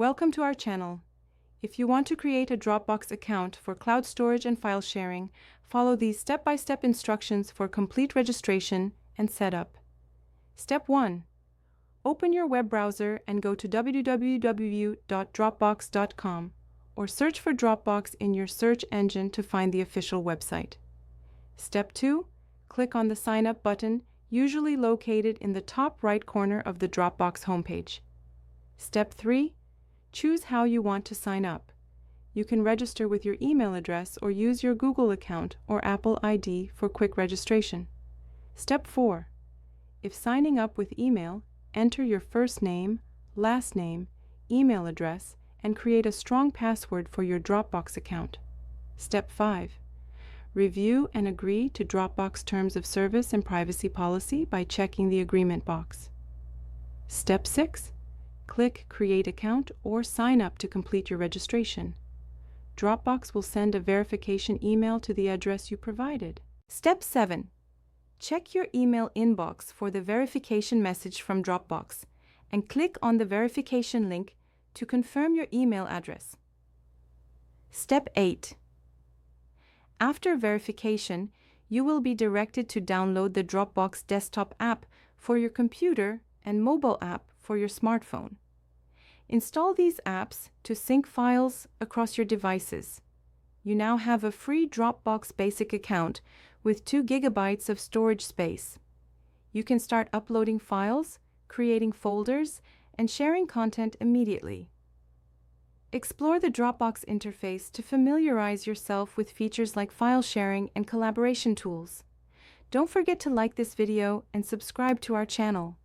Welcome to our channel. If you want to create a Dropbox account for cloud storage and file sharing, follow these step-by-step instructions for complete registration and setup. Step 1. Open your web browser and go to www.dropbox.com or search for Dropbox in your search engine to find the official website. Step 2. Click on the Sign Up button, usually located in the top right corner of the Dropbox homepage. Step 3. Choose how you want to sign up. You can register with your email address or use your Google account or Apple ID for quick registration. Step 4. If signing up with email, enter your first name, last name, email address, and create a strong password for your Dropbox account. Step 5. Review and agree to Dropbox Terms of Service and Privacy Policy by checking the agreement box. Step 6. Click Create Account or Sign Up to complete your registration. Dropbox will send a verification email to the address you provided. Step 7. Check your email inbox for the verification message from Dropbox and click on the verification link to confirm your email address. Step 8. After verification, you will be directed to download the Dropbox desktop app for your computer and mobile app for your smartphone. Install these apps to sync files across your devices. You now have a free Dropbox Basic account with 2 GB of storage space. You can start uploading files, creating folders, and sharing content immediately. Explore the Dropbox interface to familiarize yourself with features like file sharing and collaboration tools. Don't forget to like this video and subscribe to our channel.